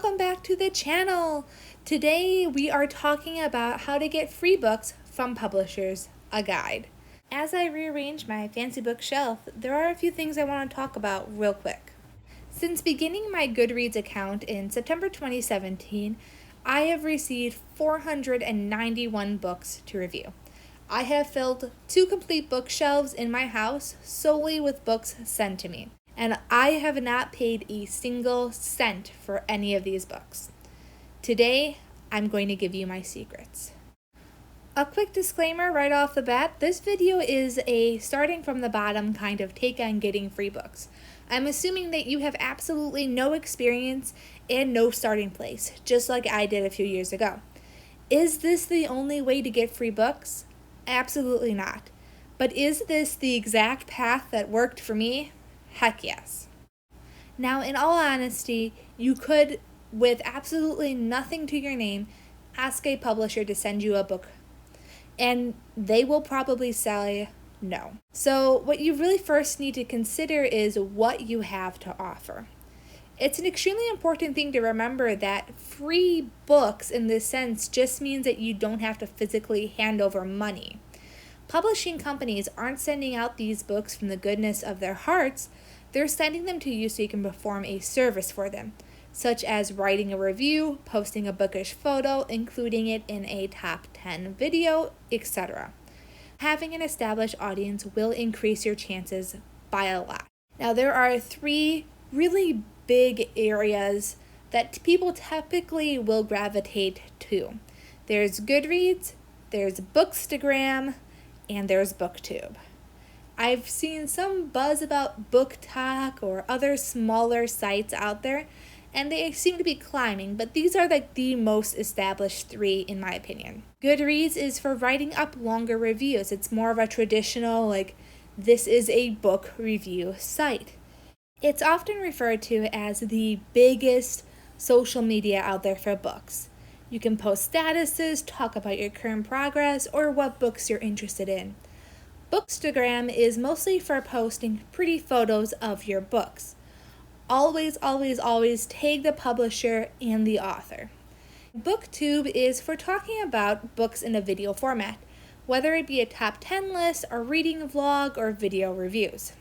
welcome back to the channel. Today we are talking about how to get free books from publishers, a guide. As I rearrange my fancy bookshelf, there are a few things I want to talk about real quick. Since beginning my Goodreads account in September 2017, I have received 491 books to review. I have filled 2 complete bookshelves in my house solely with books sent to me, and I have not paid a single cent for any of these books. Today, I'm going to give you my secrets. A quick disclaimer right off the bat, this video is a starting from the bottom kind of take on getting free books. I'm assuming that you have absolutely no experience and no starting place, just like I did a few years ago. Is this the only way to get free books? Absolutely not. But is this the exact path that worked for me? Heck yes. Now, in all honesty, you could, with absolutely nothing to your name, ask a publisher to send you a book, and they will probably say no. So what you really first need to consider is what you have to offer. It's an extremely important thing to remember that free books in this sense just means that you don't have to physically hand over money. Publishing companies aren't sending out these books from the goodness of their hearts. They're sending them to you so you can perform a service for them, such as writing a review, posting a bookish photo, including it in a top 10 video, etc. Having an established audience will increase your chances by a lot. Now, there are 3 really big areas that people typically will gravitate to. There's Goodreads, there's Bookstagram, and there's BookTube. I've seen some buzz about BookTok or other smaller sites out there, and they seem to be climbing, but these are like the most established 3 in my opinion. Goodreads is for writing up longer reviews. It's more of a traditional, this is a book review site. It's often referred to as the biggest social media out there for books. You can post statuses, talk about your current progress, or what books you're interested in. Bookstagram is mostly for posting pretty photos of your books. Always, always, always tag the publisher and the author. BookTube is for talking about books in a video format, whether it be a top 10 list, a reading vlog, or video reviews.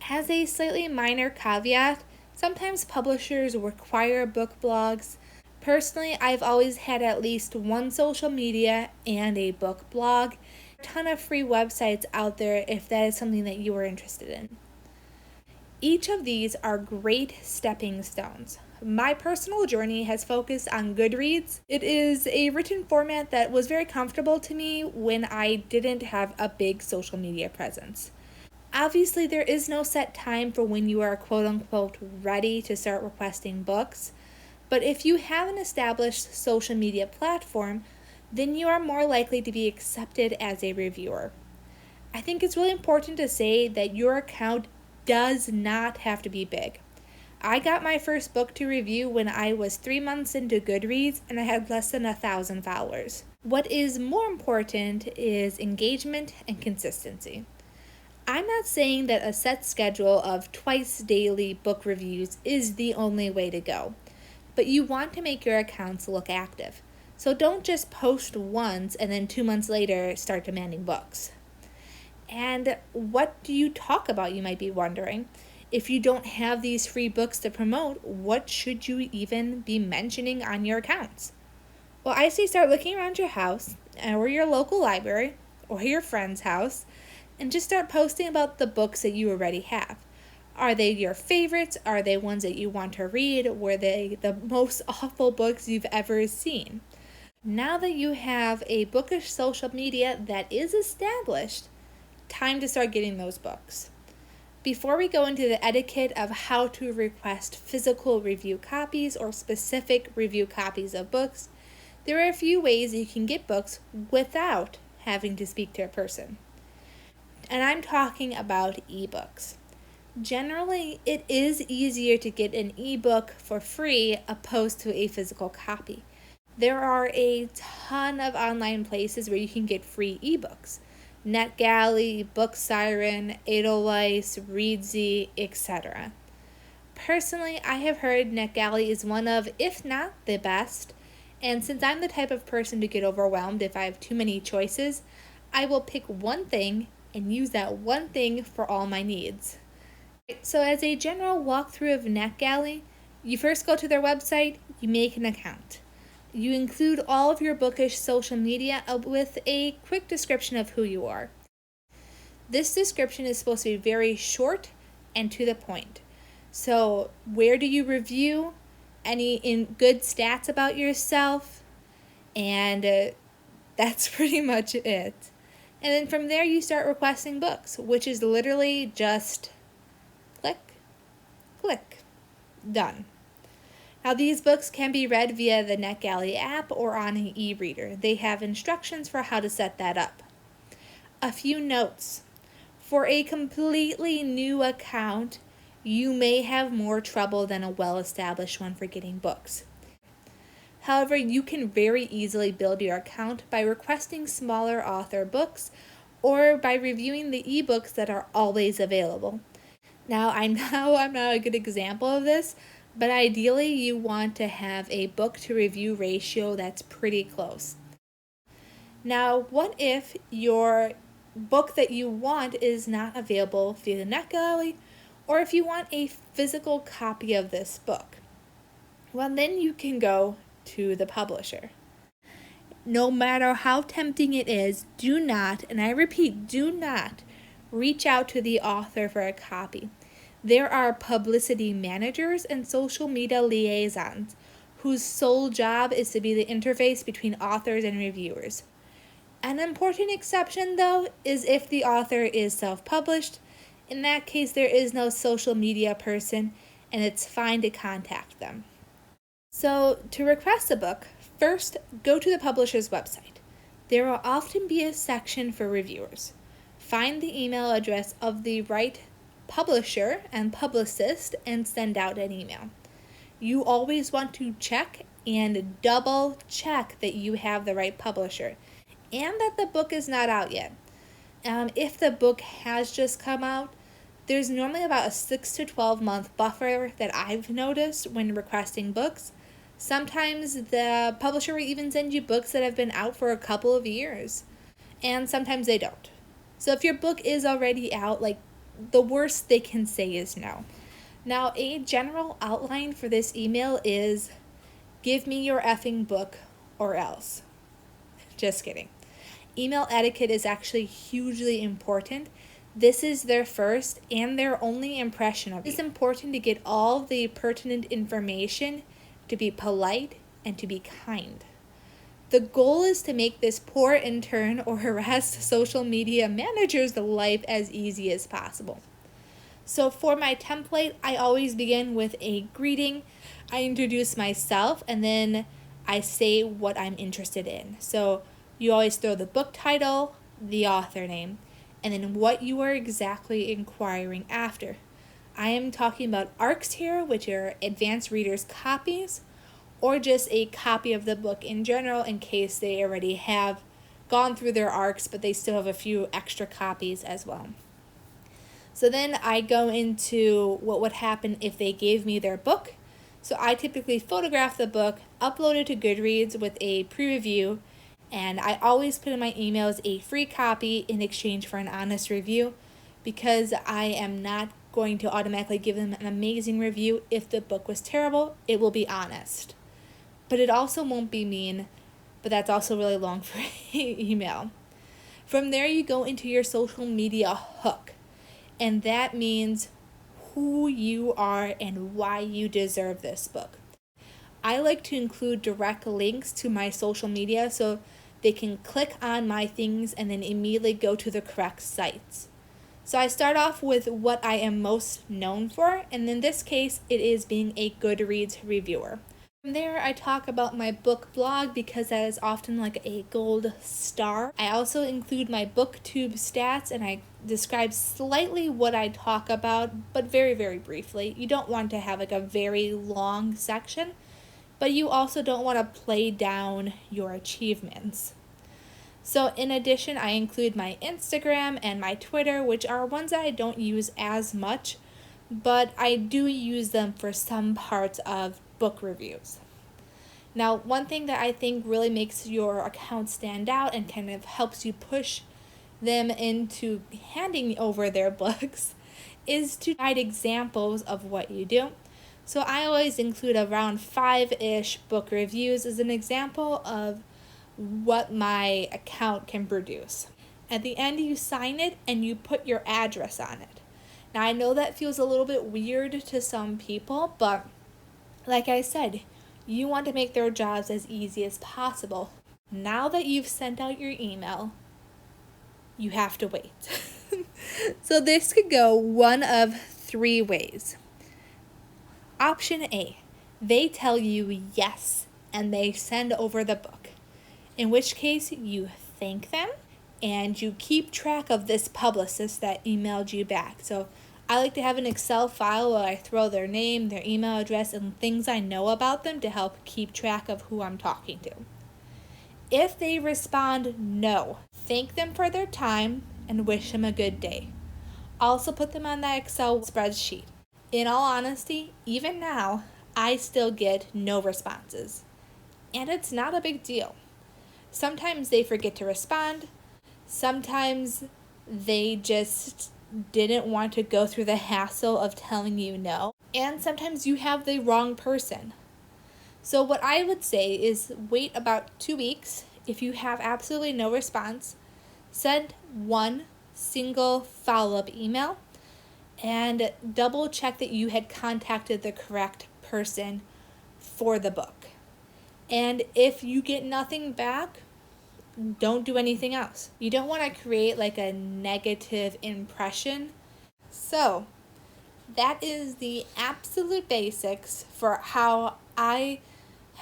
As a slightly minor caveat, sometimes publishers require book blogs. Personally, I've always had at least one social media and a book blog. A ton of free websites out there if that is something that you are interested in. Each of these are great stepping stones. My personal journey has focused on Goodreads. It is a written format that was very comfortable to me when I didn't have a big social media presence. Obviously, there is no set time for when you are quote-unquote ready to start requesting books, but if you have an established social media platform, then you are more likely to be accepted as a reviewer. I think it's really important to say that your account does not have to be big. I got my first book to review when I was 3 months into Goodreads and I had less than 1,000 followers. What is more important is engagement and consistency. I'm not saying that a set schedule of twice daily book reviews is the only way to go, but you want to make your accounts look active. So don't just post once and then 2 months later start demanding books. And what do you talk about, you might be wondering? If you don't have these free books to promote, what should you even be mentioning on your accounts? Well, I say start looking around your house or your local library or your friend's house and just start posting about the books that you already have. Are they your favorites? Are they ones that you want to read? Were they the most awful books you've ever seen? Now that you have a bookish social media that is established, time to start getting those books. Before we go into the etiquette of how to request physical review copies or specific review copies of books, there are a few ways you can get books without having to speak to a person. And I'm talking about ebooks. Generally, it is easier to get an ebook for free opposed to a physical copy. There are a ton of online places where you can get free ebooks. Netgalley, Book Siren, Edelweiss, Readsy, etc. Personally, I have heard Netgalley is one of, if not the best, and since I'm the type of person to get overwhelmed if I have too many choices, I will pick one thing and use that one thing for all my needs. So as a general walkthrough of Netgalley, you first go to their website, you make an account. You include all of your bookish social media with a quick description of who you are. This description is supposed to be very short and to the point. So where do you review? Any in good stats about yourself? And that's pretty much it. And then from there you start requesting books, which is literally just click, click, done. Now these books can be read via the Netgalley app or on an e-reader. They have instructions for how to set that up. A few notes. For a completely new account, you may have more trouble than a well-established one for getting books. However, you can very easily build your account by requesting smaller author books or by reviewing the ebooks that are always available. Now, I know I'm not a good example of this, but ideally you want to have a book to review ratio that's pretty close. Now, what if your book that you want is not available via the Netgalley, or if you want a physical copy of this book? Well, then you can go to the publisher. No matter how tempting it is, do not, and I repeat, do not reach out to the author for a copy. There are publicity managers and social media liaisons whose sole job is to be the interface between authors and reviewers. An important exception, though, is if the author is self-published. In that case, there is no social media person, and it's fine to contact them. So, to request a book, first go to the publisher's website. There will often be a section for reviewers. Find the email address of the right publisher and publicist and send out an email. You always want to check and double check that you have the right publisher and that the book is not out yet. If the book has just come out, there's normally about a 6 to 12 month buffer that I've noticed when requesting books. Sometimes the publisher will even send you books that have been out for a couple of years, and sometimes they don't. So if your book is already out, the worst they can say is no. Now, a general outline for this email is, give me your effing book or else. Just kidding. Email etiquette is actually hugely important. This is their first and their only impression of you. It's important to get all the pertinent information, to be polite, and to be kind. The goal is to make this poor intern or harassed social media manager's life as easy as possible. So for my template, I always begin with a greeting. I introduce myself and then I say what I'm interested in. So you always throw the book title, the author name, and then what you are exactly inquiring after. I am talking about ARCs here, which are advanced readers' copies, or just a copy of the book in general in case they already have gone through their ARCs, but they still have a few extra copies as well. So then I go into what would happen if they gave me their book. So I typically photograph the book, upload it to Goodreads with a pre-review, and I always put in my emails a free copy in exchange for an honest review, because I am not going to automatically give them an amazing review. If the book was terrible, it will be honest. But it also won't be mean, but that's also really long for an email. From there, you go into your social media hook, and that means who you are and why you deserve this book. I like to include direct links to my social media so they can click on my things and then immediately go to the correct sites. So I start off with what I am most known for, and in this case, it is being a Goodreads reviewer. From there, I talk about my book blog because that is often like a gold star. I also include my booktube stats and I describe slightly what I talk about, but very, very briefly. You don't want to have a very long section, but you also don't want to play down your achievements. So in addition, I include my Instagram and my Twitter, which are ones that I don't use as much, but I do use them for some parts of book reviews. Now, one thing that I think really makes your account stand out and kind of helps you push them into handing over their books is to provide examples of what you do. So I always include around 5-ish book reviews as an example of what my account can produce. At the end, you sign it and you put your address on it. Now, I know that feels a little bit weird to some people, but like I said, you want to make their jobs as easy as possible. Now that you've sent out your email, you have to wait. So this could go one of 3 ways. Option A, they tell you yes and they send over the book, in which case you thank them and you keep track of this publicist that emailed you back. So I like to have an Excel file where I throw their name, their email address, and things I know about them to help keep track of who I'm talking to. If they respond no, thank them for their time and wish them a good day. Also put them on that Excel spreadsheet. In all honesty, even now, I still get no responses. And it's not a big deal. Sometimes they forget to respond. Sometimes they just didn't want to go through the hassle of telling you no. And sometimes you have the wrong person. So what I would say is wait about 2 weeks. If you have absolutely no response, send one single follow-up email and double check that you had contacted the correct person for the book. And if you get nothing back, don't do anything else. You don't want to create like a negative impression. So that is the absolute basics for how I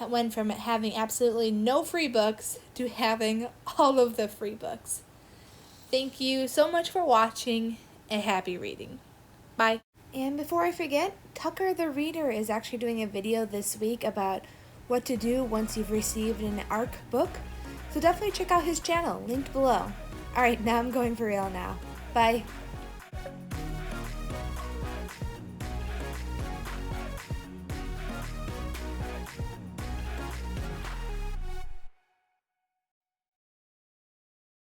went from having absolutely no free books to having all of the free books. Thank you so much for watching, and happy reading. Bye. And before I forget, Tucker the Reader is actually doing a video this week about what to do once you've received an ARC book. So definitely check out his channel, linked below. Alright, now I'm going for real now. Bye.